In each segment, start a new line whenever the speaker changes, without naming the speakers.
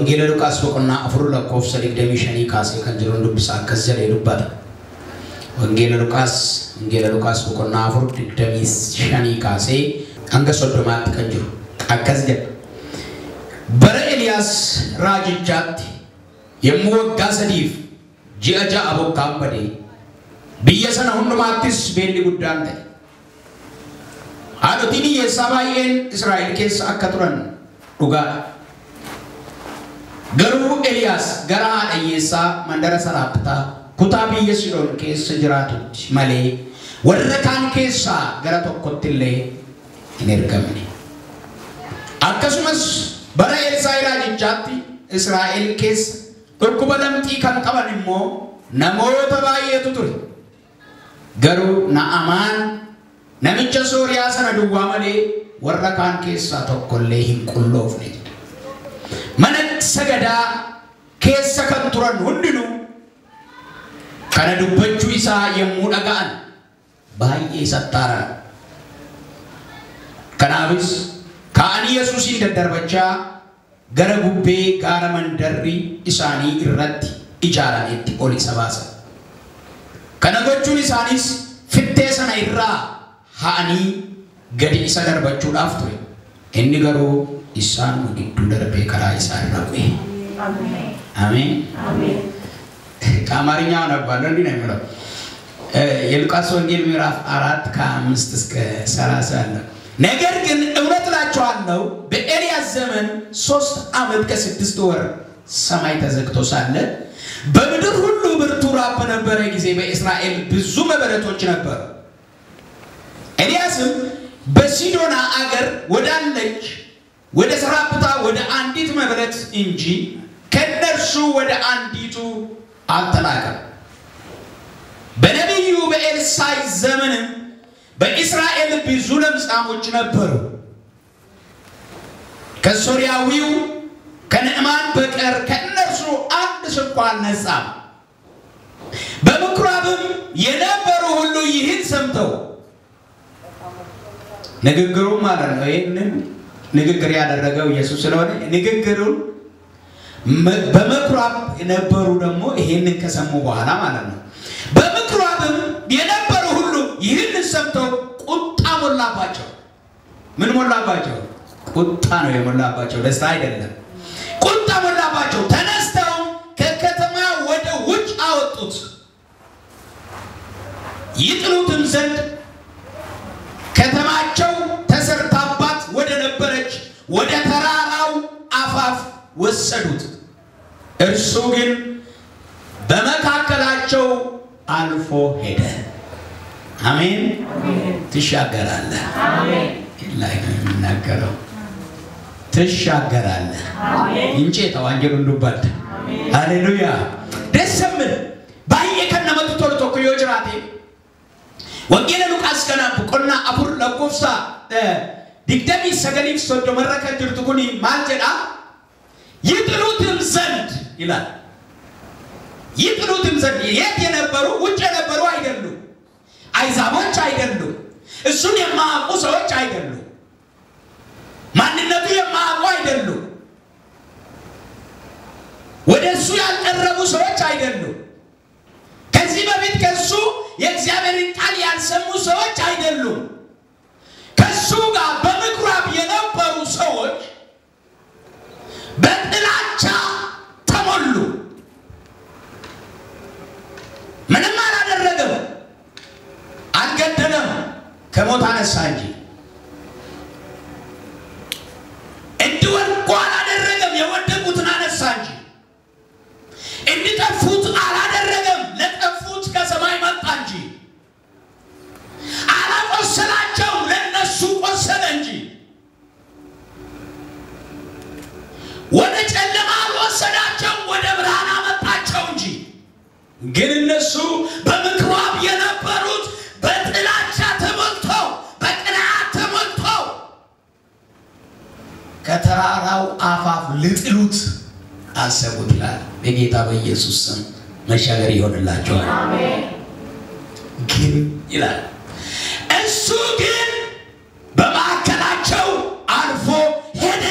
ወንጌል ሉቃስ ወቆና አፍሩ ለኮፍ ሰሪክ ደሚሸኒ ካሴ ከንጀሮን ዱብሳ ከዘለ ይሉባታ ወንጌል ሉቃስ ወቆና አፍሩ ደሚሸኒ ካሴ አንገሶዶማት ከንጀሮ አከዝደ በረ ኤልያስ ራጅጃት የምወጋ ሰዲፍ ጂአጃ አቦካምበዴ ቢየሰና ሁንዱማትስ ቤሊ ጉዳንተ አዶቲኒ የሳባይን እስራኤል ኬስ አከቱረን ዱጋ ገሩ ኤልያስ ገራ አየሳ መንደረ ሰራፕታ ኩታቢ የሲዶን ኬስ ጅራቱት ማሌ ወረካን ኬሳ ገራ ተቆጥለ ኢነርገመኒ አከሱመስ በራ ኤልሳይራ ጅጃቲ እስራኤል ኬስ ኩርኩበለምቲ ካንቀበንሞ ነሞተ ባየቱ ቱሪ ገሩ ናአማን ነምቸ ሶሪያ ሰነዱዋ ማሌ ወረካን ኬሳ ተቆለ ሂንቁሎፍኔ መነት ሰገዳ ኬሳ ከንቱረን ሁንድኑ ከነ ዱበቹ ኢሳ የሙዳጋን ባይ ሰጣራ ከናብስ ካኒ ኢየሱስ እንደደርበቻ ገረጉቤ ጋረመንደሪ ኢሳኒ ኢረት ኢጃራን እtti ኦሊ ሰባሰ ከነጎቹን ኢሳኒስ ፍቴሰና ኢራ ሃኒ ገዲ ኢሳ ደርበቹ ዳፍቱ እኒ ገሩ ኢሳን ወግዱ ደርቤ ከራ ኢሳን ረቁ አሜን አሜን ከአማርኛው ነበር እንዴ ነው የሚለው የሉቃስ ወንጌል ምዕራፍ 4 ከ5 እስከ 30 አለ ነገር ግን እውነት ላችኋለሁ በኤልያስ ዘመን 3 ዓመት ከ6 ወር ሰማይ ተዘግቶ ሳለ በምድር ሁሉ ብርቱ ራብ ነበረ ጊዜ በእስራኤል ብዙ መበለቶች ነበሩ ኤልያስም በሲዶና አገር ወዳለች ወደ ሰራፕታ ወደ አንዲት መበለት እንጂ ከነርሱ ወደ አንዲቱ አልተላከም በነብዩ በኤልሳዕ ዘመን በእስራኤል ብዙ ለምጻሞች ነበሩ ከሶሪያዊው ከነዕማን በቀር ከነርሱ አንድ እንኳን ነጻ በምኩራብም የነበሩ ሁሉ ይህን ሰምተው ንግግሩ ማለት ነው ይሄንን ንግግር ያደረገው ኢየሱስ ስለሆነ ንግግሩን በምኩራብ የነበሩ ደግሞ ይሄንን ከሰሙ በኋላ ማለት ነው በምኩራብም የነበሩ ሁሉ ይህን ሰምተው ቁጣ ሞላባቸው ምን ሞላባቸው ቁጣ ነው የሞላባቸው ደስታ አይደለም ቁጣ ሞላባቸው ተነስተው ከከተማ ወደ ውጭ አወጡት ይጥሉትም ዘንድ ከተማቸው ተሰርታባት ወደ ነበረች ወደ ተራራው አፋፍ ወሰዱት እርሱ ግን በመካከላቸው አልፎ ሄደ አሜን ትሻገራለ አሜን ላይ እናገረው ትሻገራለ አሜን እንጂ ተዋንጀሉ እንዱባት ሃሌሉያ ደስምን ባየከነ መጥቶ ተኮዮ ጅራቴ ወንጌል ሉቃስ ከና ቆና አፉር ለኮፍሳ ዲግደሚ ሰገሊፍ ሶዶ መረከ ድርቱኩኒ ማልጀዳ ይጥሉትም ዘንድ ይላል ይጥሉትም ዘንድ የት የነበሩ ውጭ የነበሩ አይደሉም አይዛቦች አይደሉም እሱን የማያውቁ ሰዎች አይደሉም ማንነቱ የማያውቁ አይደሉም ወደሱ ያልቀረቡ ሰዎች አይደሉም ከዚህ በፊት ከሱ የእግዚአብሔርን ቃል ያልሰሙ ሰዎች አይደሉም ከሱ ጋር በምኩራብ የነበሩ ሰዎች በጥላቻ ተሞሉ ምንም አላደረገም አልገደለም ከሞት አነሳ እንጂ እንዲወድቁ አላደረገም የወደቁትን አነሳ እንጂ እንዲጠፉት አላደረገም ለጠፉት ከሰማይ መጣ እንጂ አላቆሰላቸው ለነሱ ቆሰለ እንጂ ወደ ጨለማ አልወሰዳቸው ወደ ብርሃን አመጣቸው እንጂ ግን እነሱ በምኩራብ የነበሩት በጥላቻ ተሞልተው በቅናት ተሞልተው ከተራራው አፋፍ ልጥሉት አሰቡት ይላል በጌታ በኢየሱስ ስም መሻገር ይሆንላችሁ አሜን ግን ይላል እሱ ግን በማከላቸው አልፎ ሄደ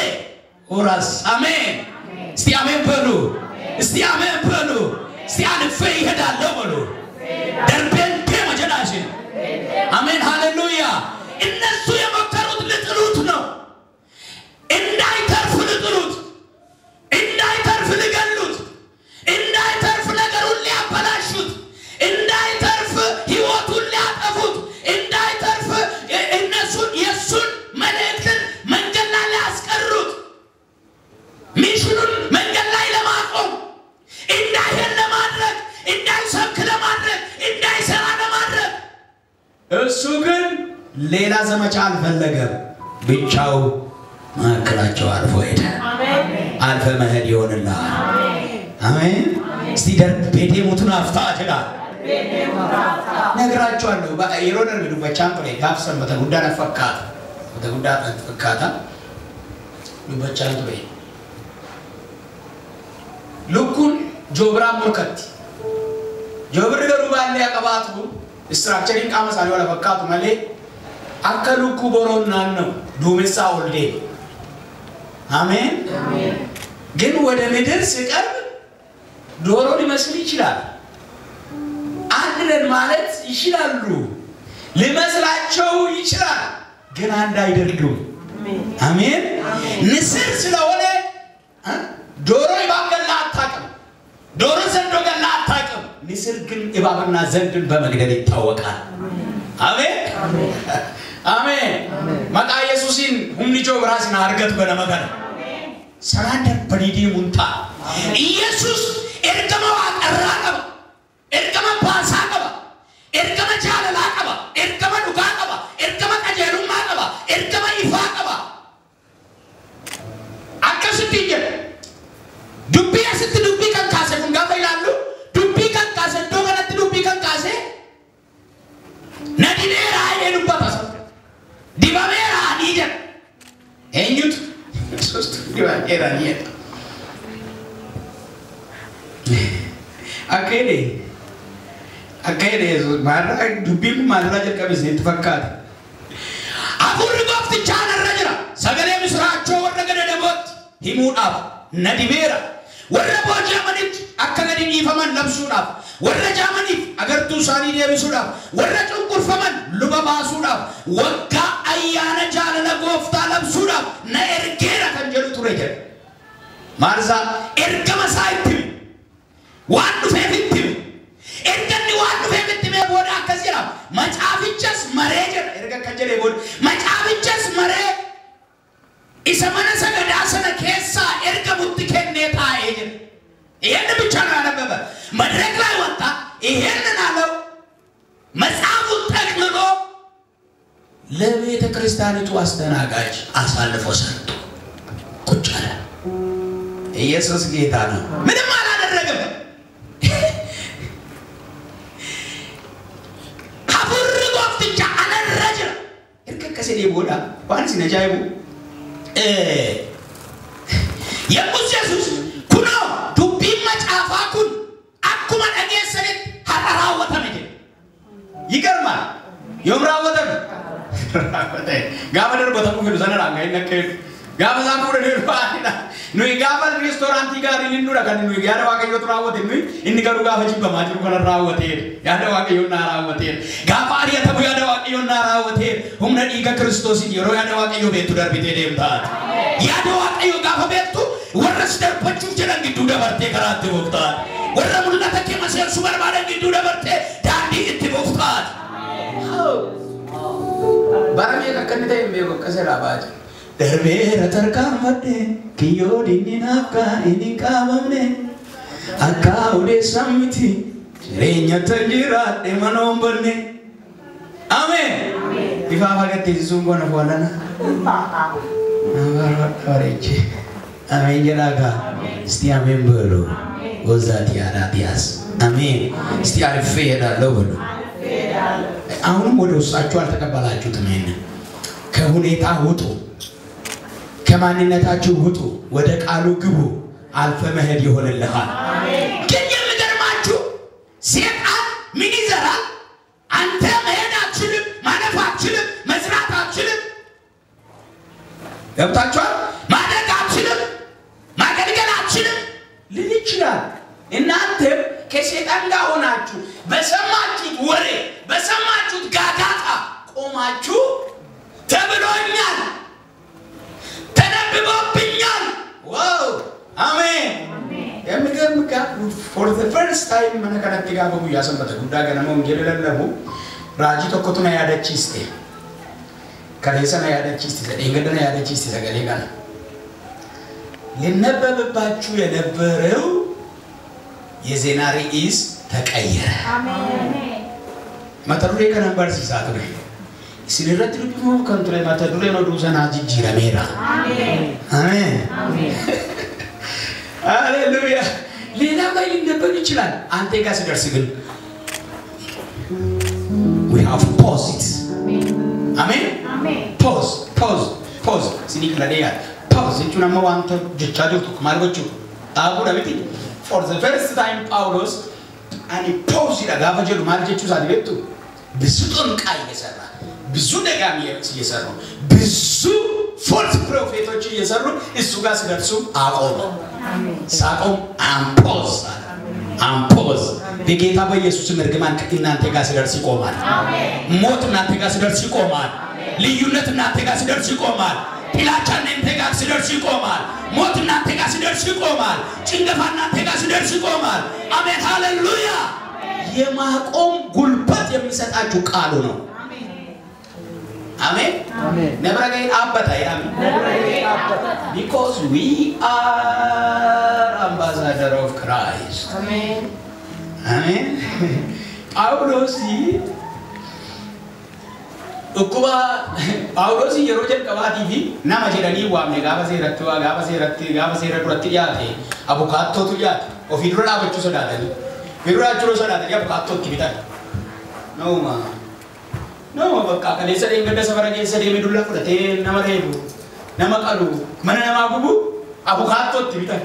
ኦራስ አሜን እስቲ አሜን በሉ እስቲ አሜን በሉ እስቲ አልፌ ይሄዳለሁ በሉ ደርቤን ከመጀናሽ አሜን ሃሌሉያ እነሱ የመከሩት ልጥሉት ነው እንዳይተርፍ ልጥሉት እንዳይተርፍ ልገሉት እንዳይተርፍ ነገሩን ሊያበላሹት እንዳይተርፍ ህይወቱን ሊያጠፉት እንዳይተርፍ እነሱን የሱን መልእክትን መንገድ ላይ ሊያስቀሩት ሚሽኑን መንገድ ላይ ለማቆም እንዳይሄድ ለማድረግ እንዳይሰብክ ለማድረግ እንዳይሰራ ለማድረግ እሱ ግን ሌላ ዘመቻ አልፈለገም ብቻው ማከላቸው አልፎ ሄደ አሜን አልፈ መሄድ ይሆንልሃል አሜን እስቲ ደርብ ቤቴ ሙቱን አፍታ ይችላል ቤቴ ሙቱን አፍታ ነግራቸዋለሁ የሮነር ቢሉ በቻምፕሬ ጋፍሰን በተጉዳና ፈካታ በተጉዳና ፈካታ በቻምፕሬ ሉኩን ጆብራ ሞከት ጆብር ገሩ ባለ ያቀባቱ ስትራክቸሪንግ አመሳለ ወላ ፈካቱ ማለ አከሉኩ ቦሮናን ነው ዱምሳ ወልዴ አሜን አሜን ግን ወደ ምድር ሲቀርብ ዶሮ ሊመስል ይችላል አንድን ማለት ይችላሉ ሊመስላቸው ይችላል ግን አንድ አይደሉም አሜን ንስር ስለሆነ ዶሮ ይባገላ አታውቅም ዶሮ ዘንዶ ገላ አታውቅም ንስር ግን እባብና ዘንድን በመግደል ይታወቃል አሜን አሜን ማታ ኢየሱስን ሁምኒጆ ብራስና አርገት በነመገር ሰላንደር በዲዲ ሙንታ ኢየሱስ እርገማው አቀራቀባ እርገማ ባሳቀባ እርገማ ጃለላቀባ እርገማ ዱጋቀባ እርገማ ቀጀሩማ ቀባ እርገማ ይፋቀባ አከስቲጀ ዱቢያ ስት ዱቢ ከንካሰ ጉንጋፋ ይላሉ ዱቢ ከንካሰ ዶገነት ዱቢ ከንካሰ ነዲኔራ አይሉባታስ ዲባሜራ ዲጀ እኙት ሶስት ዲባሜራ ዲጀ አከሌ ማራ ዱቢም ማራ ጀቀበስ ተፈካት አፉር ጎፍት ቻለ ረጅራ ሰገሌ ምስራቸው ወረገደ ደቦት ሂሙዳፍ ነዲቤራ ወረቦጃ ማንት አከለዲን ይፈመን ለብሱዳፍ ወረጃማኒፍ አገርቱ ሳኒ ደብሱዳፍ ወረጭንቁርፈመን ሉባባሱዳፍ ወጋ አያነ ጃለለ ጎፍታ ለብሱዳፍ ነኤርጌራ ከንጀሉ ቱረጀ ማርዛ ኤርገማ ሳይት ዋን ፌፍት ኤርገኒ ዋን ፌፍት ቦዳ ከዚራ መጫፍቸስ መሬጀ ኤርገ ከጀለ ቦድ መጫፍቸስ መሬ ኢሰመነ ሰገዳሰነ ኬሳ ኤርገ ሙት ከኔታ ኤጀ ይሄን ብቻ ነው ያነበበ መድረክ ላይ ወጣ ይሄንን አለው መጽሐፉን ተክልሎ ለቤተ ክርስቲያኒቱ አስተናጋጅ አሳልፎ ሰጥቶ ቁጭ አለ ኢየሱስ ጌታ ነው ምንም አላደረገም አፉር ጎፍትቻ አነረጀ እርከከሰ ሊቦዳ ባንስ ነጃይቡ የኢየሱስ ኩኖ ዱቢ መጫፋኩን አኩማ ደገሰለት ሐራራወተ መጀ ይገርማል የምራወተ ጋበደር በተቁ ፍሉ ዘነራ ጋይነከ ጋበዛ ኩረ ደርባና ኑይ ጋበል ሬስቶራንት ጋር ሊኑራ ከን ኑይ ያደ ዋቀዮ ተራወተ ኑይ እንዲገሩ ጋፈጂ በማጅሩ ከራወተ ያደ ዋቀዮ ናራወተ ጋፋሪ ተቡ ያደ ዋቀዮ ናራወተ ሁምነ ዲገ ክርስቶስ ይሮ ያደ ዋቀዮ ቤቱ ደርቢቴ ደምታት ያደ ዋቀዮ ጋፈ ቤቱ ወረስ ደርበቹ ጀነን ግዱ ደበርቴ ከራት ወፍታት ወረሙልነተ ከመሰል ሱበር ባለ ግዱ ደበርቴ ዳንዲ እት ወፍታት ባረሜ ከከንተ የሚወቀሰላ ባጅ ደርቤረ ተርካመደ ኪዮዲኒናካ ኢኒቃመነ አካውዴ ሰምቲ ሬኛ ተንጂራ ደመኖምበነ አሜን ይፋፋገት ይዙንጎነ ፎለና አባራካሬች አሜን ጀላጋ እስቲ አሜን በሉ ወዛት ያራዲያስ አሜን እስቲ አልፌ ሄዳለሁ በሉ አሁንም ወደ ውስጣችሁ አልተቀበላችሁትም ይሄን ከሁኔታ ውጡ ከማንነታችሁ ውጡ ወደ ቃሉ ግቡ አልፈ መሄድ ይሆንልሃል አሜን ግን የምገርማችሁ ሰይጣን ምን ይዘራል አንተ መሄድ አትችልም ማለፍ አትችልም መስራት አትችልም ገብታችኋል ማደግ አትችልም ማገልገል አትችልም በሰማችሁት ወሬ በሰማችሁት ጋጋታ ቆማችሁ ተብሎኛል ተነብቦብኛል ዋው አሜን የሚገርም for the first time mana kanatti gaafa guyyaa sanbata guddaa ganama wangeela lallabu raajii tokkotu na yaadachiiste kaleessa na yaadachiiste dheengadda na yaadachiiste sagalee kana ሊነበብባችሁ የነበረው የዜና ርዕስ ተቀየረ አሜን መተሩሬ ከነበር ሲሳቱ ሲልረት ልብሙ ከንቱሬ መተሩሬ ነው ዱሰና ጅጅረሜራ አሜን አሜን አሜን ሃሌሉያ ሌላ ላይ ሊነበብ ይችላል አንተ ጋር ሲደርስ ግን we have pause it አሜን አሜን pause ሲኒክ ለዲያ pause it you know want to ጀቻጆ ማልጎቹ አቡ ዳዊት for the first time Paulos and he pause it አጋፈጀሉ ማልጀቹ ሳዲበቱ ብዙ ጥንቃይ እየሰራ ብዙ ደጋሚ እየሰሩ ብዙ ፎልስ ፕሮፌቶች እየሰሩ እሱ ጋር ሲደርሱ አቆመ ሳቆም አምፖዝ በጌታ በኢየሱስ ምርግማን ከእናንተ ጋር ሲደርስ ይቆማል አሜን ሞት እናንተ ጋር ሲደርስ ይቆማል ልዩነት እናንተ ጋር ሲደርስ ይቆማል ጥላቻ እናንተ ጋር ሲደርስ ይቆማል ሞት እናንተ ጋር ሲደርስ ይቆማል ጭንገፋ እናንተ ጋር ሲደርስ ይቆማል አሜን ሃሌሉያ የማቆም ጉልበት የሚሰጣችሁ ቃሉ ነው Amen. Amen. Never again abata amen. Never again abata. Because we are ambassador of Christ. Amen. Amen. Paulos ukuba Paulos yerojen kawati vi nama jedani wamne gaba se ratu yaate abukato tu yaate ofidura abachu sodatani vidura churo sodatani abukato kibitan no ma no bakka kaleessa deengada safara keessa deeme dulla fudhatee nama reebu nama qalu mana nama gubu abukaatootti bitan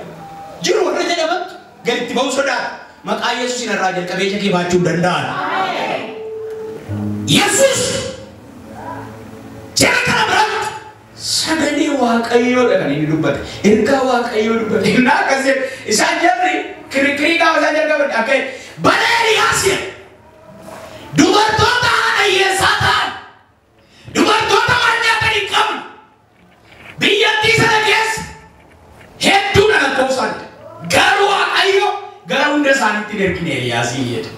jiru warra jedhaman galitti ba'u sodaa maqaa Yesuusin irraa jalqabee jekee baachuu danda'an amiin Yesuus jara kana biratti sagalee waaqayyoo dha kan inni dubbate ergaa waaqayyoo dubbate innaa akkasii isaan jarri kirikrii qaama isaan jalqaban akka bara Eliyaasiin dubartoota Satan dubartoota warra kan qabu biyyattii sana keessa hedduu na lakkoofsan garuu waaqayyo gara hunda isaaniitti ergine Eliyaasii jedhe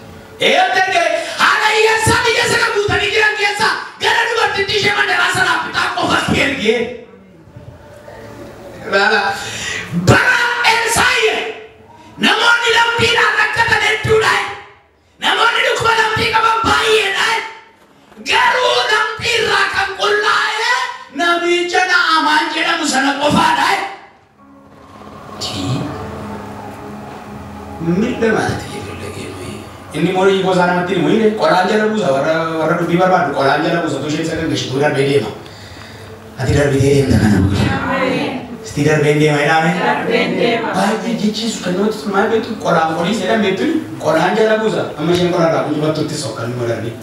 eeyyamtee haala hiyyeessaa biyya sana guutanii jiran keessa gara dubartittii ishee mandaraa sanaaf bitaa qofas ergee bara Elsaayi namoonni lammiidhaan rakkatan hedduudhaan namoonni dhukkuba lammii qaban baay'eedhaan garuu namni irraa kan qullaa'e namicha Na'amaan jedhamu sana qofaadha midhamaati inni moorii gosa namatti himu inni qolaan jala buusa warra dubbii barbaadu qolaan jala buusa tushee isa gangashituu darbee deema ati darbee deemta kana buusa sti darbee deema jedhame baay'ee jechiisu kan nuti maal beektu qolaan qolii jedhan beektu qolaan jala buusa amma isheen qolaan irraa kujibattutti sokkan nima darbee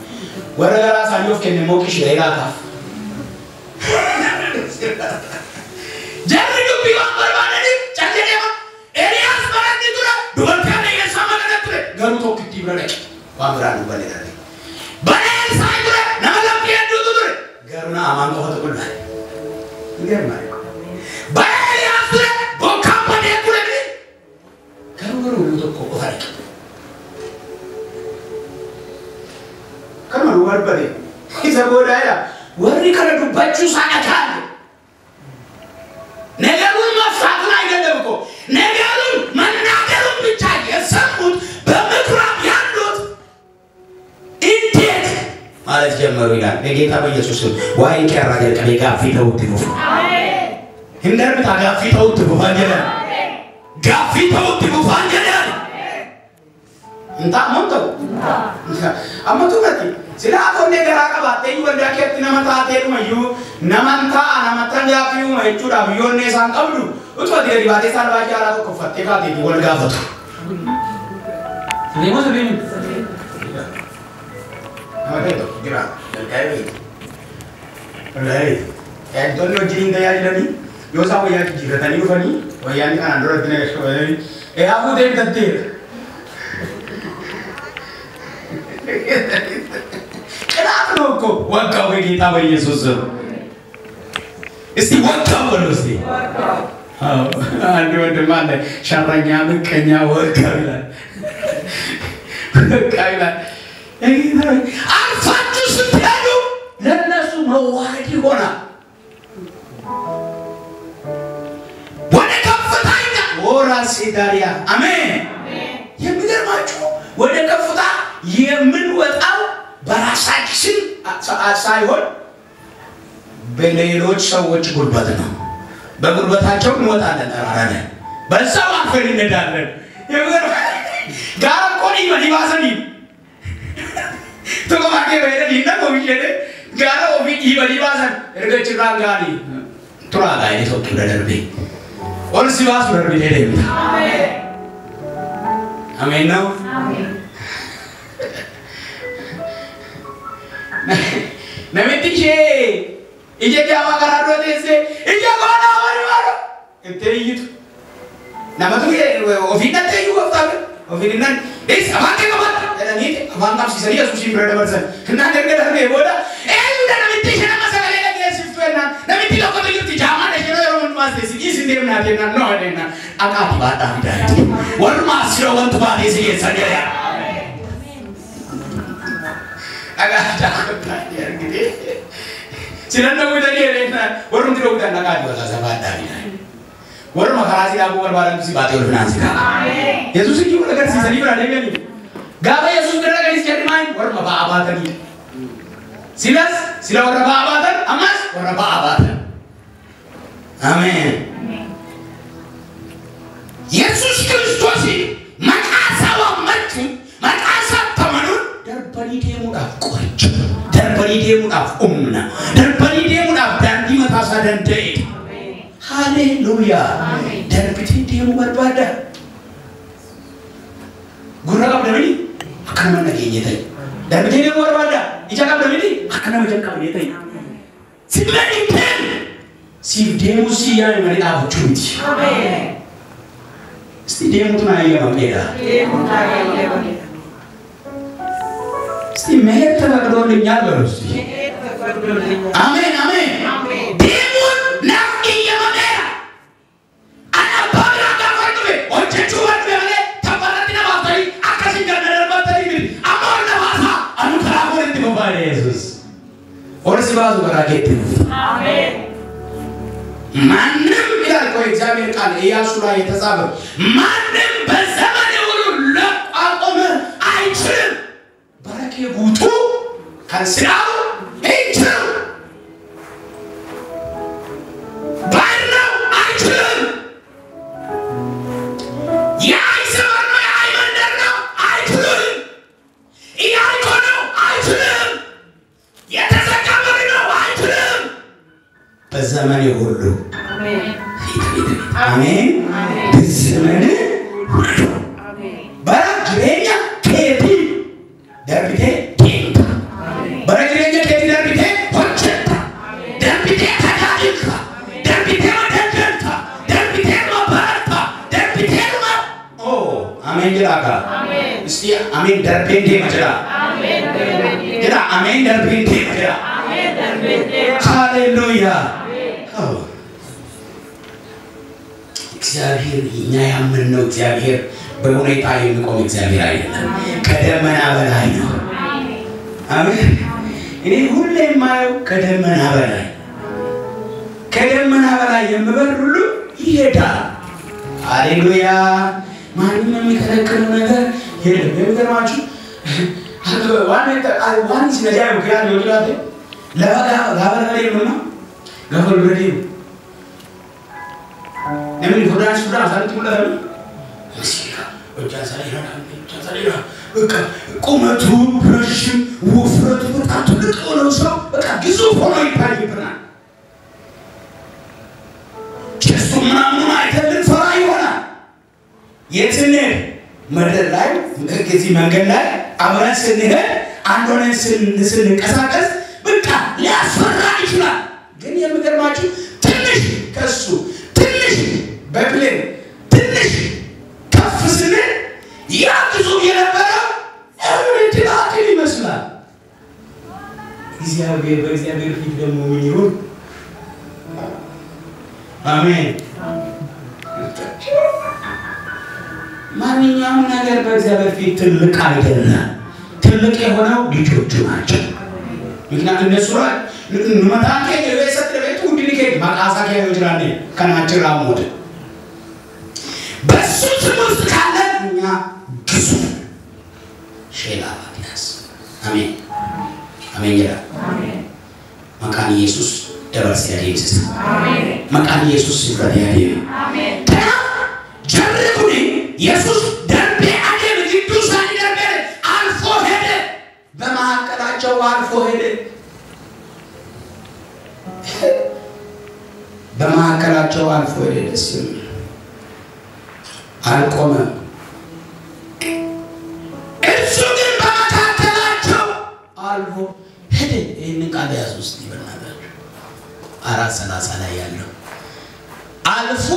warra garaa isaanii of kenne moo qishee laataaf jarri dubbii waan barbaadaniif callee deema Eliyaas baratti ture dubartiin Eliyaasa magana ture garuu tokkitti bira dhaqe waan biraa dubbanne darbee bara Elsaayi ture nama lammii hedduutu ture garuu Na'amaan qofatu qullaa'e bara Eliyaas ture bokkaan badee ture garuu tokko qofa dhaqe Kana luar bade. Isa bodaya. Warri kana dubbachu sanatan. Negarun mafsatuna idadabko. Negarun managarun bichai yasamut bamikram yandut. Indeed. Malas jamaru ila. Negeta ba Yesus. Wa ikara jal kabe gafi tawtifu. Amen. Hindar ta gafi tawtifu fanjana. Amen. Gafi tawtifu fanjana. Entah monto. Amma tu nanti. Sila aku negara kabat, tapi juga dia kira nama taate itu mayu, nama tangga piu mayu cura bion ne sangkau dulu. Itu dia di batas sana baca arah tu kafat, kafat itu boleh kafat. Lima sebelum. Nama itu kira, kayak Antonio jiring daya lagi. Yo sama ya jiring tadi ufani, wayani kan andor tadi aku deh tentir. ቅናት ነው እኮ ወጋው በጌታ በኢየሱስ ስም እስቲ ወጋው በለው እስቲ አንድ ወንድም አለ ሻራኛ ምቀኛ ወጋው ይላል ወጋው አልፋችሁ ስትሄዱ ለነሱ መዋሃድ ይሆናል ወደ ከፍታኛ ወራስ ዳሪያ አሜን የሚገርማችሁ ወደ ከፍታ የምንወጣው በራሳችን ሳይሆን በሌሎች ሰዎች ጉልበት ነው በጉልበታቸው እንወጣለን አራራለ በዛው አፈር እንሄዳለን ጋር ቆኒ ወዲባሰኒ ተቆማቄ በሄደን ይነው ይሄደ ጋር ኦፊት ይወዲባሰን እርገችና ጋሪ ቱራጋ ይተውቱ ለደርቤ ወልሲባስ ወርቤ ሄደ አሜን አሜን ነው አሜን ነምትቼ ኢጀጃማ ጋራዶ ደሴ ኢጀባና ወሪዋሮ እቴይቱ ናመቱ ኦፊናቴ ይወጣል ኦፊናን እስ አባቴ ማለት ለኔት አባንጋም ሲሰሪ ኢየሱስ ይብረደበርሰ እና ነገር ቦዳ እንደ ነምትቼ ለማሰለ ለገስፍና ነምት ለቆጥልት ጃማ ለሽሮ ማስተሲ ይስንደም ናቴና ነው አይደና አቃቲ ባዳ ዳይ ወርማ ሲሮ ወንት ባዴ ሲየሰደያ አጋታ ያርግዴ ሲነነው ወደኔና ወሩን ትሮውታና ካዲ ወዛዛ ባዳ ዳይ ወርማ ካራሲ ዳቦ ወርባለም ሲባቴ ወልፍናንሲ አሜን ኢየሱስ ይሁን ነገር ሲሰሪ ብራ ለሚያኒ ጋባ ኢየሱስ ደረገ ሲጀርማይ ወርማ ባአባተኒ ሲላስ ሲላ ወርማ ባአባተን አማስ ወርማ ባአባተን አሜን ኢየሱስ ክርስቶስ መቃሳው መጡ መቃሳ ተመኑ ደርበኒ ደሙዳፍ ቆርጭ ደርበኒ ደሙዳፍ ኡምና ደርበኒ ደሙዳፍ ዳንዲ መታሳ ደንደ ሃሌሉያ ደርብቲ ደሙ በርባዳ ጉራብ ደምኒ አከነመ ነገኘተይ ደርብቲ ደሙ በርባዳ ይጫቃብ ደምኒ አከነመ ጀንቃብ የተይ ሲለኝተን ሲደሙ ሲያይ መሪዳው ቹንቲ አሜን እስቲ ደሙና ያየው ጌታ ደሙና ያየው ጌታ እስቲ መሄድ ተፈቅዶልኛል በሉ እስቲ መሄድ ተፈቅዶልኛል አሜን አሜን አሜን ደሙን ናፍቂየመኔ አና ባላ ጋፈርዱ ወጭቹ ወጥበለ ተባረትና ባታይ አካሲን ገነረባታይ ቢል አሞር ነባሳ አኑ ከራቦር እንዲባለ ኢየሱስ ኦርሲ ባዙ ገራጌት አሜን ማንም ይላል ቆይ እግዚአብሔር ቃል ኢያሱ ላይ የተጻፈ ማንም በዘመኑ ሁሉ ለቋቆም አይችልም ባረከ ጉቱ ከስራው አይችልም ባርነው አይችልም ያይሰማና አይመንደርነው አይችልም ያይቆነው አይችልም የተዘጋበረው አይችልም በዘመኑ ሁሉ አሜን አሜን በዘመኑ ሁሉ አሜን በረጅሬኛ ከቲ ደርቢቴ ኬንታ በረጅሬኛ ከቲ ደርቢቴ ወጭታ ደርቢቴ ታዳይካ ደርቢቴ ወደንታ ደርቢቴ ማባርታ ደርቢቴ ማ ኦ አሜን ጅራጋ አሜን እስቲ አሜን ደርቤንቴ መጅራ አሜን ጅራ አሜን ደርቤንቴ መጅራ አሜን ደርቤንቴ ሃሌሉያ እግዚአብሔር እኛ ያመንነው እግዚአብሔር በሁኔታ የሚቆም እግዚአብሔር አይደለም ከደመና በላይ ነው አሜን እኔ ሁሌ ማየው ከደመና በላይ የምበር ሁሉ ይሄዳል ሃሌሉያ ማንንም የሚከለክል ነገር የለም የሚገርማችሁ ዋን ሲነጃ ምክንያት ይወዳል ለባጋ ጋበረለ ነው ጋበረለ ነምን ጎዳናስ ጉዳ አሳልጥ ሁላሉ እስኪ ወጃሳሊና በቃ ቁመቱ ረጅም ወፍረቱ በጣም ትልቅ ነው ሰው በቃ ግዙፍ ሆኖ ይታይብናል ጀሱ ምናምን አይተልን ፈራ ይሆናል የትኔ ምድር ላይ እዚህ መንገድ ላይ አብረን ስንሄድ አንድ ሆነን ስንንቀሳቀስ በቃ ሊያስፈራ ይችላል ግን የሚገርማችሁ ትንሽ ከሱ ትንሽ በፕሌን ትንሽ ከፍ ስንል ያ ግዙፍ የነበረው ትላትል ይመስላል በእግዚአብሔር ፊት ደግሞ ምን ይሁን? አሜን። ማንኛውም ነገር በእግዚአብሔር ፊት ትልቅ አይደለም። ትልቅ የሆነው ልጆቹ ናቸው። ምክንያቱም እነሱ ላይ ንመታንከ የቤተሰብ ለቤቱ እንዲልከ ማቃሳኪያ ይወጅራል ከናቸው ራሞት በሱ ትምህርት ካለ እኛ ግዙ ሼላ ባዲያስ አሜን አሜን ይላል። መካነ ኢየሱስ ደረስ ያዲስ አሜን። መካነ ኢየሱስ ይፈዳያዲ አሜን። ጀርኩኒ ኢየሱስ ደርቤ አደም ቅዱሳን ደርቤ አልፎ ሄደ። በመሐከላቸው አልፎ ሄደ። በመሐከላቸው አልፎ ሄደ። አልቆመም። እሱ ግን በመካከላቸው አልፎ ሄደ። ይህንን ቃል ያዙ ውስጥ ይበናላችሁ 4:30 ላይ ያለው አልፎ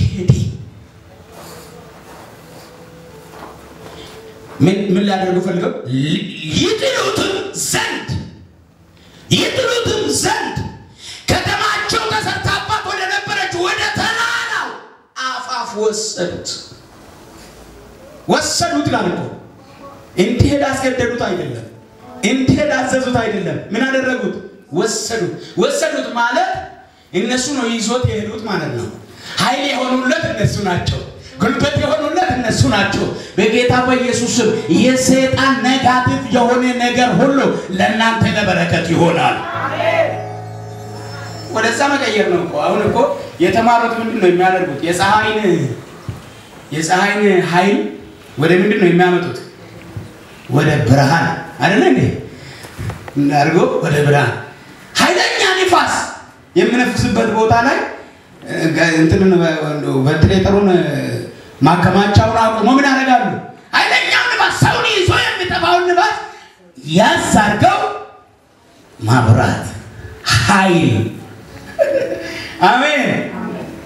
ሄደ። ምን ላደርጉ ፈልገው ይጥሉትም ዘንድ ከተማቸው ተሰርታባት ወደ ነበረች ወደ ተራራው አፋፍ ወሰዱት ላልቆ እንዲሄድ አስገደዱት አይደለም፣ እንዲሄድ አዘዙት አይደለም። ምን አደረጉት? ወሰዱት ማለት እነሱ ነው ይዞት የሄዱት ማለት ነው። ኃይል የሆኑለት እነሱ ናቸው። ጉልበት የሆኑለት እነሱ ናቸው። በጌታ በኢየሱስ የሰይጣን ኔጋቲቭ የሆነ ነገር ሁሉ ለእናንተ ለበረከት ይሆናል። አሜን። ወደዛ መቀየር ነው እኮ አሁን እኮ የተማሩት ምንድነው የሚያደርጉት? የፀሐይን ኃይል ወደ ምንድነው የሚያመጡት? ወደ ብርሃን አይደል እንዴ? እናርጎ ወደ ብርሃን ኃይለኛ ንፋስ የሚነፍስበት ቦታ ላይ እንትን ቬንቲሌተሩን ማከማቻውን አቁሞ ምን ያደርጋሉ? ኃይለኛው ንፋስ ሰውን ይዞ የሚጠፋውን ንፋስ ያሳርገው ማብራት ኃይል አሜን።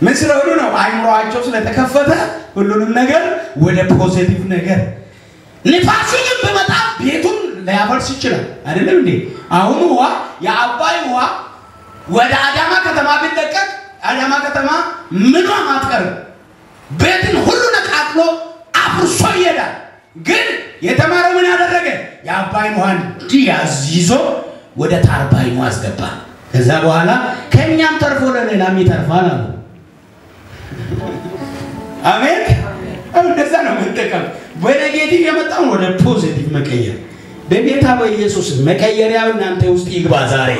ምን ስለሆኑ ነው? አይምሮአቸው ስለተከፈተ ሁሉንም ነገር ወደ ፖዚቲቭ ነገር ንፋሱ ግን በመጣ ቤቱን ሊያፈርስ ይችላል አይደለም እንዴ? አሁን ውሃ የአባይ ውሃ ወደ አዳማ ከተማ ቢለቀቅ አዳማ ከተማ ምንም አትቀርም። ቤትን ሁሉ ነቃቅሎ አፍርሶ ይሄዳል። ግን የተማረው ምን ያደረገ? የአባይን ውሃን ይዞ ወደ ታርባይኑ አስገባ። ከዛ በኋላ ከኛም ተርፎ ለሌላም ይተርፋል አሉ። አሜን። እንደዛ ነው መጠቀም። በኔጌቲቭ የመጣው ወደ ፖዚቲቭ መቀየር። በጌታ በኢየሱስ መቀየሪያው እናንተ ውስጥ ይግባ ዛሬ።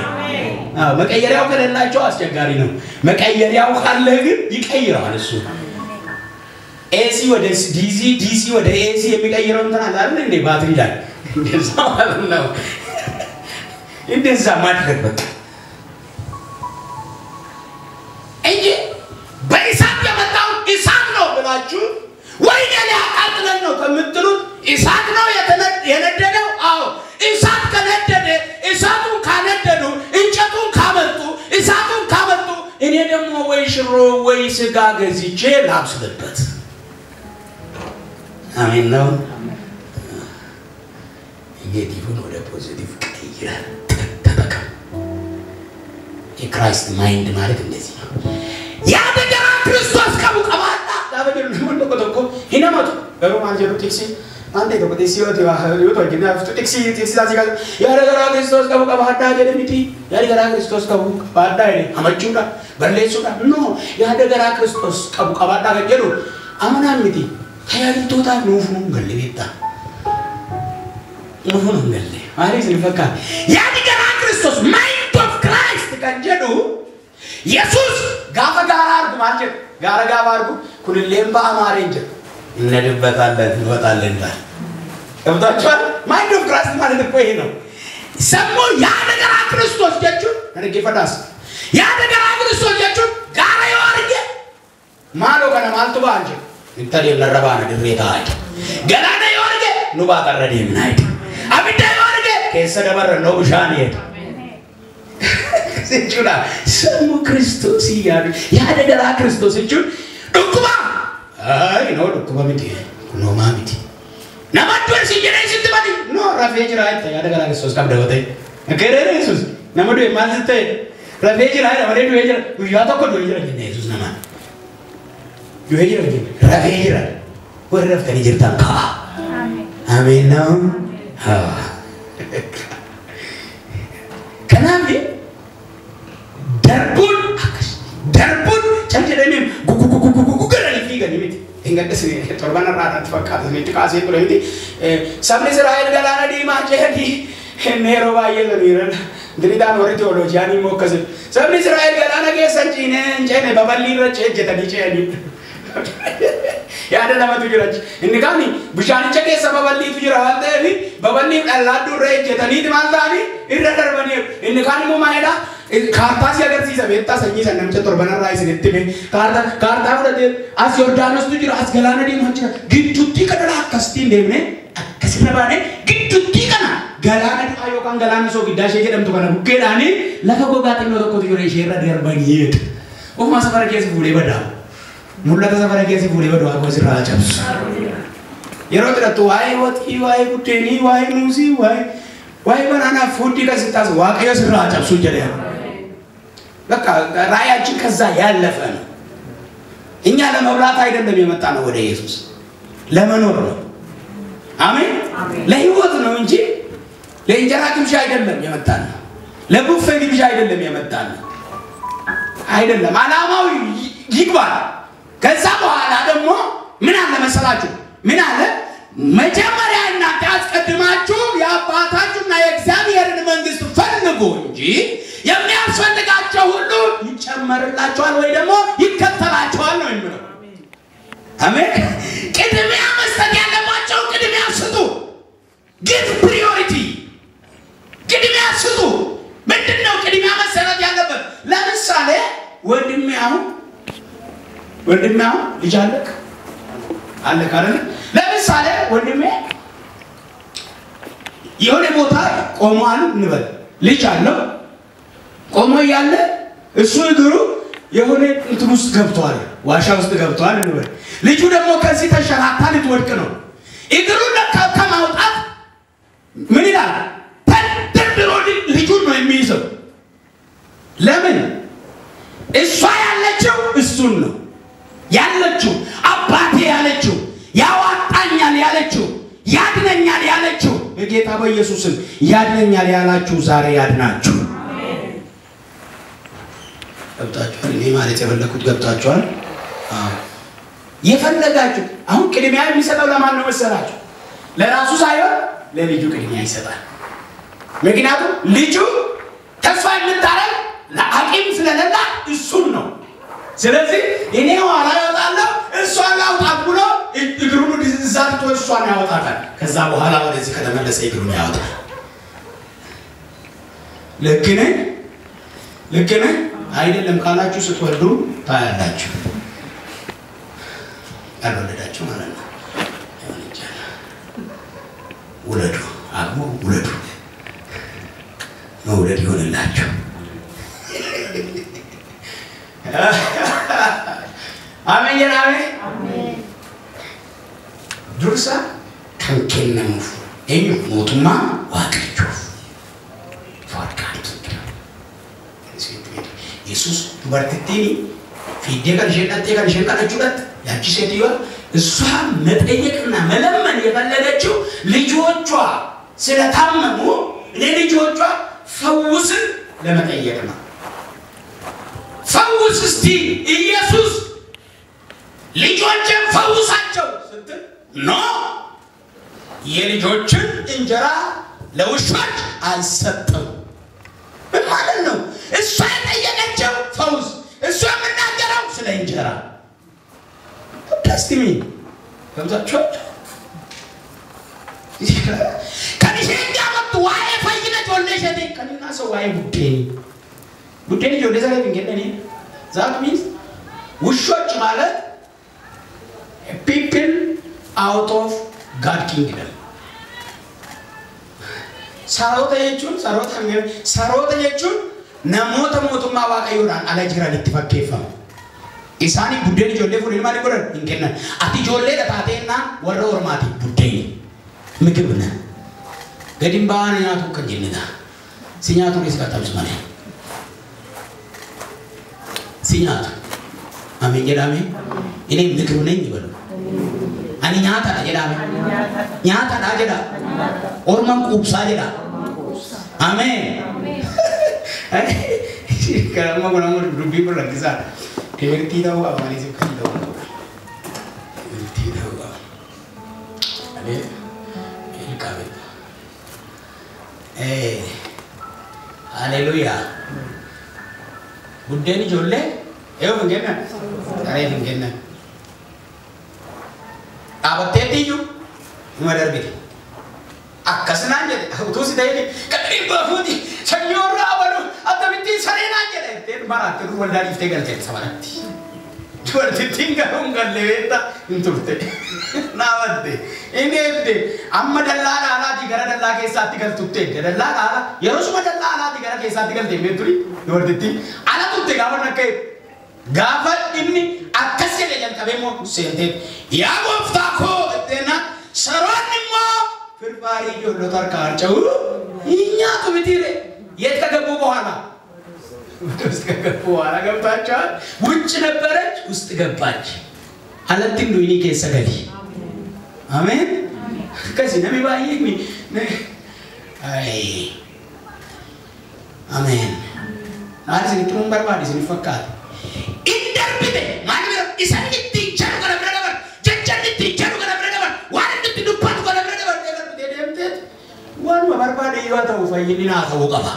መቀየሪያው ከሌላቸው አስቸጋሪ ነው። መቀየሪያው ካለ ግን ይቀይራል እሱ። ኤሲ ወደ ዲሲ ወደ ኤሲ የሚቀይረው እንትን አለ አይደል እንዴ? ባትሪ ላይ እንደዛ ማለት ነው። እንደዛ ማድረግ በቃ እንጂ በእሳት የመጣው እሳት ነው ብላችሁ ወይ ሌላ አቃጥለን ነው ከምትሉት እሳት ነው የነደደው። አዎ እሳት ከነደደ እሳቱን ካነደዱ እንጨቱን ካመጡ እሳቱን ካመጡ እኔ ደግሞ ወይ ሽሮ ወይ ስጋ ገዝቼ ላብስልበት። አሜን ነው። ኔጌቲቭን ወደ ፖዚቲቭ ቀይረን ተጠቀም። የክራይስት ማይንድ ማለት እንደዚህ ነው። ያደገራ ክርስቶስ ከቡቀባታ ዳበደሩ ነው ተቆጥቆ ሂነማቱ በሮማን ጀሩቲክሲ አንዴ ተቆጥሲ ወጥቶ ቴክሲ ዛዚጋ ያደገራ ክርስቶስ ከቡቀባታ ገደሚቲ ያደገራ ክርስቶስ ከቡቀባታ አይደል አመቹዳ በለሱዳ ኖ ያደገራ ክርስቶስ ከቡቀባታ ገደሉ አመናምቲ ታያልቶታ ኑፉን ገለቤታ ኑፉን ገለ ማለት ይፈካ ያደገራ ክርስቶስ ማይንድ ኦፍ ክራይስት ከጀዱ ኢየሱስ ጋፋ ጋራ አርጉ ማለት ጋራ ጋባ አርጉ ኩልሌም በአማርኛ እንነድበታለን እንወጣለን እንላለን። ከብታችኋል? ማይንድ ኦፍ ክራይስት ማለት እኮ ይሄ ነው። ሰሞ ያደገራ ክርስቶስ ጀቹ አረጌ ፈዳስ ያደገራ ክርስቶስ ጀቹ ጋራ ይወርደ ማሎ ከነ ማልቱ ባንጀ እንተሪ ለረባና ድሬታ አይ ገላና ይወርደ ኑባ ቀረደ ምናይ አብዳ ይወርደ ከሰደበር ነው ሻን ይሄ ሲቹላ ሰሙ ክርስቶስ ይያሉ ያደገራ ክርስቶስ እጁ ዱኩባ አይ ነው ዱኩባ ምት ነው ማሚቲ ነማዶር ሲጀኔ ሲትባዲ ነው ራፌጅራ አይተ ያደገራ ክርስቶስ ካብደወተ ገረረ ኢየሱስ Nama dua masih teh. Rafeji lah, ada dua jira. Uya tak kau dua jira ni Yesus nama. Dua jira ni. Rafeji lah. Kau raf kani jira tangka. Amin. Amin. Kenapa? Darbun. Cakap dia ni. Gugu kerana ni kan ni. Ingat kesini. Torban rata terpakat. Ni kasih tu lagi. Sambil Israel galana di macam ni. Nero bayar ni. Diridan orang teologi ani mau kasih. Sambil Israel galana ke sanjine. Cene babali raja jadi cene. Ya ada nama tujuh raja. Ini kan ni. Bukan cakap sebabali tujuh raja ni. Babali Allah tu raja. Jadi di mana ni? Irra terbani. Ini kan mau mana? Karta sih agar sih sebetulnya sanjih sanam catur benar rai sih netimen. Karta udah dia. As Yordanos tujuh raja galana di macam. Gitu tiga adalah kastin deh ni. Kasih apa ni? Gitu tiga. Galana itu ayo kan galana so kita sih kita tuh kan bukan ani. Laka gua gatin lo tuh tujuh raja terbani. Oh masa pada kiasi boleh badam. Mula tu sampai kiasi boleh berdoa kau sih raja. Ya roh tidak tu wai kuteni wai musi wai banana food di kasih tas wah kaya sih raja sudah dia. Laka raya jika zaya levan. Ini ada mabrata ida demi mata na wada Yesus. Lemanor. Amin. Lehiwat na unji. Lehinjara kim shay ida demi mata na. Lebufe kim shay ida demi mata na. Ida demi. Mana mau yikbar. ከዛ በኋላ ደግሞ ምን አለ መሰላችሁ ምን አለ መጀመሪያ እናንተ አስቀድማችሁ የአባታችሁና የእግዚአብሔርን መንግስት ፈልጉ እንጂ የሚያስፈልጋችሁ ሁሉ ይጨመርላችኋል ወይ ደግሞ ይከተላችኋል ነው የሚለው አሜን ቅድሚያ መስጠት ያለባችሁ ቅድሚያ ስጡ give priority ቅድሚያ ስጡ ምንድነው ቅድሚያ መሰረት ያለበት ለምሳሌ ወንድሜ አሁን ልጅ አለ ካለ ለምሳሌ ወንድሜ የሆነ ቦታ ቆሟል እንበል ልጅ አለው ቆሞ ያለ እሱ እግሩ የሆነ እንትን ውስጥ ገብቷል ዋሻ ውስጥ ገብቷል እንበል ልጁ ደግሞ ከዚህ ተሸራታ ልትወድቅ ነው እግሩን ከማውጣት ምን ይላል ተንደርድሮ ልጁን ነው የሚይዘው ለምን እሷ ያለችው እሱን ነው ያለችው አባቴ ያለችው ያዋጣኛል ያለችው ያድነኛል ያለችው በጌታ በኢየሱስም ያድነኛል ያላችሁ ዛሬ ያድናችሁ አሜን ገብታችኋል እኔ ማለት የፈለኩት ገብታችኋል የፈለጋችሁ አሁን ቅድሚያ የሚሰጠው ለማን ነው መሰላችሁ ለራሱ ሳይሆን ለልጁ ቅድሚያ ይሰጣል ምክንያቱም ልጁ ተስፋ የምታረግ ለአቂም ስለሌላ እሱን ነው ስለዚህ እኔ ኋላ ያወጣለሁ እሷን ላውጣት ብሎ እግሩን ዲዛልቶ እሷን ያወጣታል ከዛ በኋላ ወደዚህ ከተመለሰ እግሩን ያወጣል ልክ ነህ አይደለም ካላችሁ ስትወልዱ ታያላችሁ አልወለዳችሁ ማለት ነው ውለዱ አግቡ ውለዱ መውለድ ይሆንላችሁ አሜን አሜን ዱርሳ ከንከነሙ እኙ ሞቱማ ዋቅቹ ፎርካንት ኢየሱስ ዱበርቲኒ ፊዴ ከልሸናችሁለት ያቺ ሴትዮ እሷ መጠየቅና መለመን የፈለገችው ልጆቿ ስለታመሙ ለልጆቿ ፈውስ ለመጠየቅ ነው ፈውስ እስቲ ኢየሱስ ልጆችን ፈውሳቸው ስትል ኖ የልጆችን እንጀራ ለውሾች አልሰጠም ማለት ነው እሷ የጠየቀችው ፈውስ እሷ የምናገረው ስለ እንጀራ ደስቲሚ ከምታችሁ ከኒሸኛ መጡ ዋይ ፈይነች ወለሸቴ ከኒና ሰው ዋይ ቡዴኒ ጆዴ ዘለ ቢንገለኒ that means ውሾች ማለት people out of God kingdom saroota jechuun namoota mootummaa waaqayyoodhaan ala jiran itti fakkeeffamu isaani buddeen ijoollee fuudhanii maal godhan hin kennan ati ijoolleedha taateennaan warra ormaati buddeeni ምግብ ነህ ገድም ባana nyaatu kan jennita sinyatu riskata bismane sinyatu amin jedame ini mikru nengi balu ani nyata da jedame nyata da jeda orman kupsa jeda amen kalau mau ngomong lebih berlagi sana kemerti tahu apa ni sih kan tahu kemerti tahu apa ada ini kami haleluya budde ni jolle mungkin ada mungkin apa teti ju madar bit akasna je tu si dai kadri bahudi sanyora walu atabiti sarena je ter barat tu waldari tegal ter sabarati tu tinggal ungal leveta inturte nawade inete amma dallala ala di gara dalla ke sath gal tutte dallala ala yerusuma dallala ala di gara ke sath gal demeturi yordetti ala tutte gavarna ke gafal inni akasele jal kabemo sente ya gofta ko tena saronimo firpari jo lotar karchau inya to bitire yet kagabo bohala ውስጥ ገባች ገብታችኋል ውጭ ነበረች ውስጥ ገባች አለትም ዱኒ ከሰገዲ አሜን ከዚህ ነሚ ባይሚ አይ አሜን አሪስ እንትም በርባዲ ሲፈካት ኢንደርቢቴ ማንበረ ኢሰንት ይቻሉ ገረብረደበር ጀጀልት ይቻሉ ገረብረደበር ዋንት ትዱፓት ገረብረደበር ደምቴት ዋን በርባዲ ይዋታው ፈይሊና ታወቀባ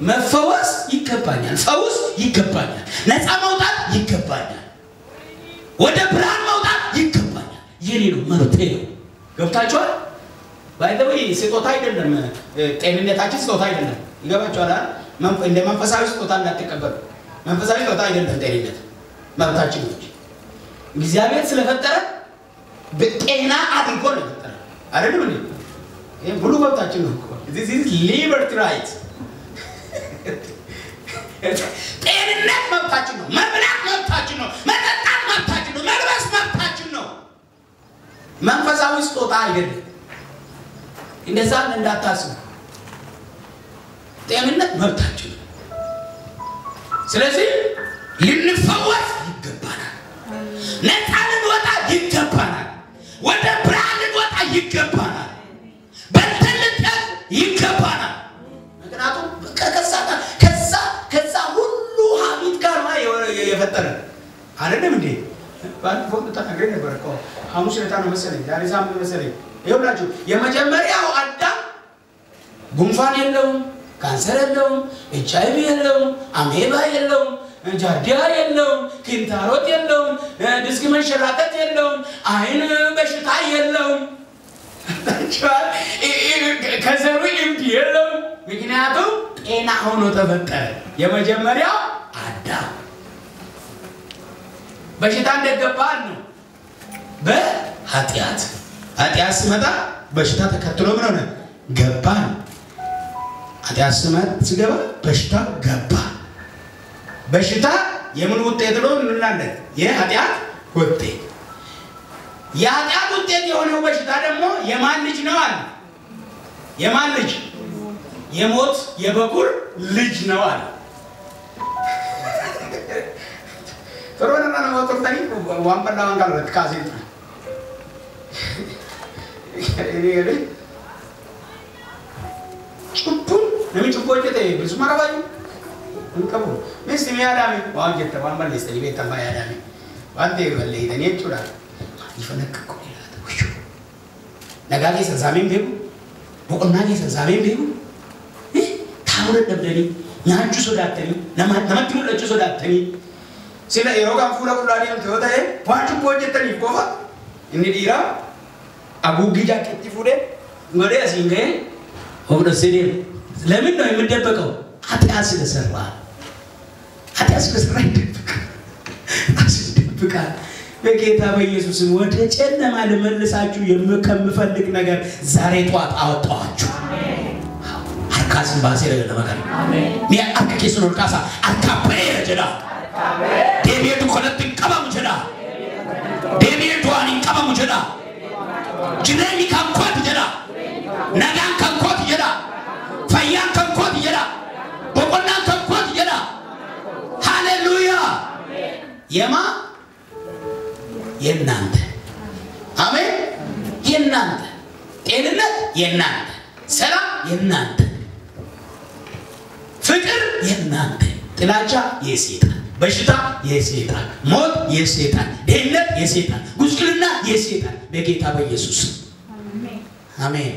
መፈወስ ይገባኛል ፈውስ ይገባኛል ነፃ መውጣት ይገባኛል ወደ ብርሃን መውጣት ይገባኛል የኔ ነው መብቴ ነው ገብታችኋል ባይደው ስጦታ አይደለም ጤንነታችን ስጦታ አይደለም ይገባችኋል እንደ መንፈሳዊ ስጦታ እንዳትቀበሉ መንፈሳዊ ስጦታ አይደለም ጤንነት መብታችን ነው እግዚአብሔር ስለፈጠረ በጤና አድርጎ ነው የፈጠረ አይደለም እንዴ ይሄ ሙሉ መብታችን ነው this is liberty right ጤንነት መብታችን ነው መብላት መብታችን ነው መጠጣት መብታችን ነው መልበስ መብታችን ነው መንፈሳዊ ስጦታ አይደለም እንደዛ እንዳታስቡ ጤንነት መብታችን ነው ስለዚህ ልንፈወስ ይገባናል ነፃ ልንወጣ ይገባናል ወደ ብርሃን ልንወጣ ይገባናል በትልቅነት ይገባናል ምክንያቱም ከዛ ሁሉ ሀቢት ጋር ነው የፈጠረ አይደለም እንዴ ባንፎት ተናገረ ነበር እኮ ሐሙስ ለታ ነው መሰለኝ ዛሬ ሳምንት መሰለኝ ይኸውላችሁ የመጀመሪያው አዳም ጉንፋን የለውም ካንሰር የለውም ኤችአይቪ የለውም አሜባ የለውም ጃርዲያ የለውም ኪንታሮት የለውም ዲስክ መንሸራተት የለውም አይን በሽታ የለውም ከዘሩ እምቢ የለውም ምክንያቱም ጤና ሆኖ ተፈጠረ የመጀመሪያው አዳም በሽታ እንደገባን ነው በኃጢአት ሲመጣ በሽታ ተከትሎ ምን ሆነ ገባን ኃጢአት ሲገባ በሽታ ገባ በሽታ የምን ውጤት ነው እንላለን የኃጢአት ውጤት የኃጢአት ውጤት የሆነው በሽታ ደግሞ የማን ልጅ ነው አለ የማን ልጅ የሞት የበኩር ልጅ ነው አለ ተሮና ነው ወጥተኝ ዋንበላ ዋንጋል ካሴት እኔ ጩፑን ለምጭቆይቴ ብዙ ማራባይ እንከቡ ሚስት ሚያዳሚ ዋንጀተ ዋንበል ይስተሪ ቤት ታማያዳሚ ዋንቴ በለይ ተኔ ጩራ ይፈነከኩ ይላል ወሹ ነጋዴ ሰዛሜን ቢሉ ቦቆናዴ ሰዛሜን ቢሉ ታውረ ደብደኒ ያንቹ ሶዳተኒ ነማትሙ ለቹ ሶዳተኒ ሲለ የሮጋን ፉላ ቁላዲ ተወታዬ ዋንቹ ቦጀተኒ ቆፋ እኒ ዲራ አጉጊ ጃኬት ፉዴ ወደ አሲንገ ወደ ሲዲ ለምን ነው የምደበቀው ኃጢአት ስለሰራ አስደብቃ በጌታ በኢየሱስ ወደ ጨለማ ለመልሳችሁ የምከምፈልግ ነገር ዛሬ ጧት አወጣዋችሁ አርካስን ባሴረ ለማከራ አሜን ሚያ አርካኬስ ነው ካሳ አርካበረ ጀዳ ዴቪድ ኮለት ቀባሙ ጀዳ ዴቪድ ዋኒ ቀባሙ ጀዳ ጅነሚ ካንኮት ጀዳ ነጋን ካንኮት ጀዳ የማ የናንተ አሜን የናንተ ጤንነት የናንተ ሰላም የናንተ ፍቅር የናንተ ጥላቻ የሰይጣን በሽታ የሰይጣን ሞት የሰይጣን ድህነት የሰይጣን ጉስቁልና የሰይጣን በጌታ በኢየሱስ አሜን አሜን